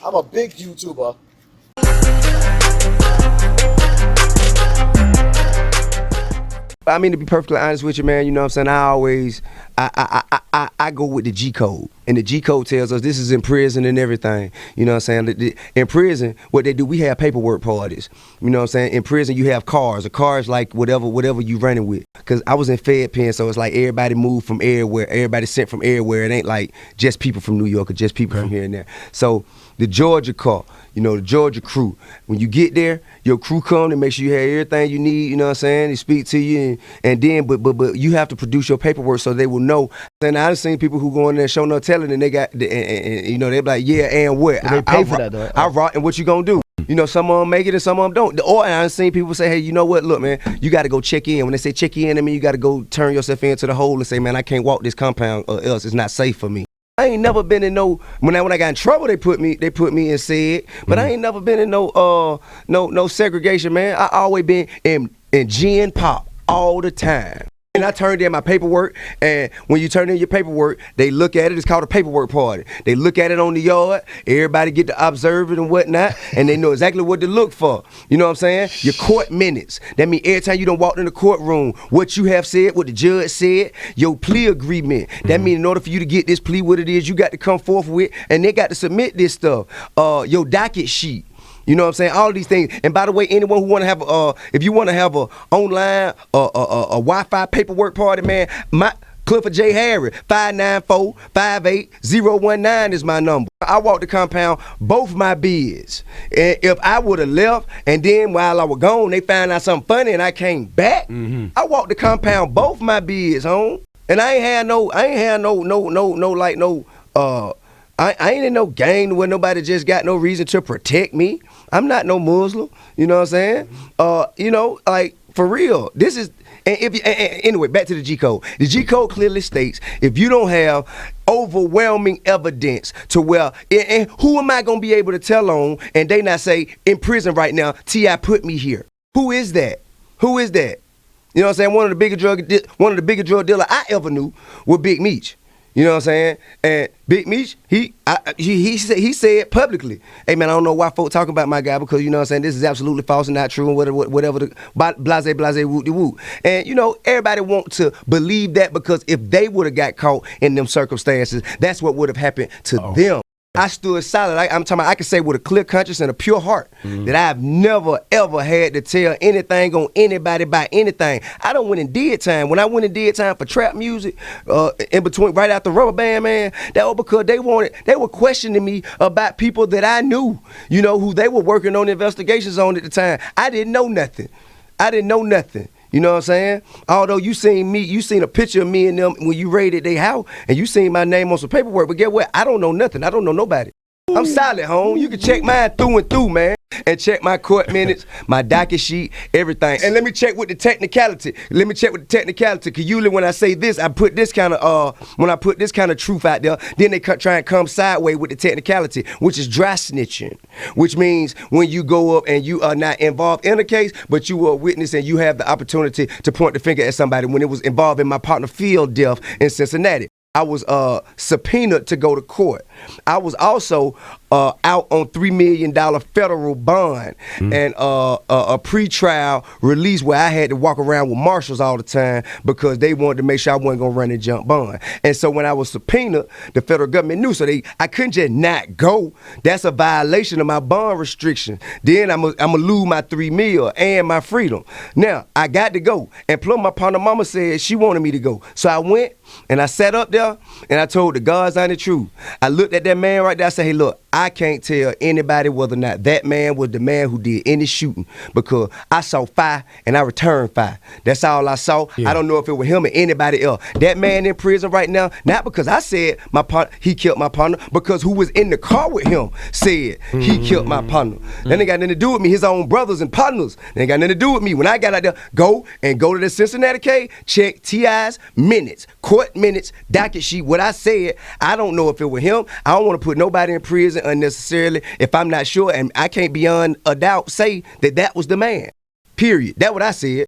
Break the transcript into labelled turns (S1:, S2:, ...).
S1: I'm a big YouTuber.
S2: I mean, to be perfectly honest with you, man, you know what I'm saying? I go with the G code. And the G code tells us this is in prison and everything. You know what I'm saying? In prison, what they do, we have paperwork parties. You know what I'm saying? In prison, you have cars. A car is like whatever you running with. Because I was in Fed Pen, so it's like everybody moved from everywhere. Everybody sent from everywhere. It ain't like just people from New York or just people from here and there. So the Georgia car, you know, the Georgia crew. When you get there, your crew come to make sure you have everything you need, you know what I'm saying? They speak to you, and then, but you have to produce your paperwork so they will know. And I've seen people who go in there, show no telling, and they got, and you know, they be like, yeah, and what?
S3: But they pay for that, though.
S2: I rock, and what you gonna do? You know, some of them make it and some of them don't. Or I've seen people say, hey, you know what? Look, man, you got to go check in. When they say check in, I mean, you got to go turn yourself into the hole and say, man, I can't walk this compound or else it's not safe for me. I ain't never been in no, when I got in trouble, they put me in SED, but I ain't never been in no segregation, man. I always been in gin pop all the time. And I turned in my paperwork, and when you turn in your paperwork, they look at it. It's called a paperwork party. They look at it on the yard. Everybody get to observe it and whatnot, and they know exactly what to look for. You know what I'm saying? Your court minutes. That means every time you done walked in the courtroom, what you have said, what the judge said, your plea agreement. That means in order for you to get this plea, what it is, you got to come forth with, and they got to submit this stuff. Your docket sheet. You know what I'm saying? All these things. And by the way, anyone who want to have if you want to have a online Wi-Fi paperwork party, man, my Clifford J. Harry, 594-58019 is my number. I walked the compound, both my bids. And if I would have left, and then while I was gone, they found out something funny and I came back, I walked the compound, both my bids, home. And I ain't had no I ain't in no gang where nobody just got no reason to protect me. I'm not no Muslim, you know what I'm saying? You know, like, for real, this is, and anyway, back to the G code. The G code clearly states, if you don't have overwhelming evidence to where, and who am I gonna be able to tell on, and they not say, in prison right now, T.I. put me here. Who is that? Who is that? You know what I'm saying? One of the bigger drug dealers I ever knew was Big Meech. You know what I'm saying? And Big Meech, he said publicly, hey man, I don't know why folks talking about my guy, because you know what I'm saying, this is absolutely false and not true, and whatever the blase whoop-de-whoop. And you know, everybody want to believe that, because if they would have got caught in them circumstances, that's what would have happened to them. I stood solid. I'm talking about, I can say with a clear conscience and a pure heart that I've never, ever had to tell anything on anybody about anything. I done went and did time. When I went and did time for trap music, in between, right after Rubber Band, man, that was because they were questioning me about people that I knew, you know, who they were working on investigations on at the time. I didn't know nothing. You know what I'm saying? Although you seen a picture of me and them when you raided their house, and you seen my name on some paperwork, but get what? I don't know nothing. I don't know nobody. I'm solid, home. You can check mine through and through, man. And check my court minutes, my docket sheet, everything. And let me check with the technicality. Cause usually when I say this, I put this kind of truth out there, then they try and come sideways with the technicality, which is dry snitching. Which means when you go up and you are not involved in a case, but you were a witness and you have the opportunity to point the finger at somebody. When it was involved in my partner Field death in Cincinnati, I was subpoenaed to go to court. I was also out on $3 million federal bond and a pre-trial release where I had to walk around with marshals all the time because they wanted to make sure I wasn't gonna run and jump bond. And so when I was subpoenaed, the federal government knew, so I couldn't just not go. That's a violation of my bond restriction. Then I'm gonna lose my $3 million and my freedom. Now I got to go, and plus my partner mama said she wanted me to go, so I went and I sat up there and I told the God's honest truth. I looked at that man right there. I said, hey, look, I can't tell anybody whether or not that man was the man who did any shooting, because I saw fire and I returned fire. That's all I saw. Yeah. I don't know if it was him or anybody else. That man in prison right now, not because I said my partner, he killed my partner, because who was in the car with him said he killed my partner. That ain't got nothing to do with me. His own brothers and partners. That ain't got nothing to do with me. When I got out there, go to the Cincinnati case, check T.I.'s minutes, court minutes, docket sheet, what I said. I don't know if it was him. I don't want to put nobody in prison unnecessarily if I'm not sure, and I can't beyond a doubt say that was the man. Period. That's what I said.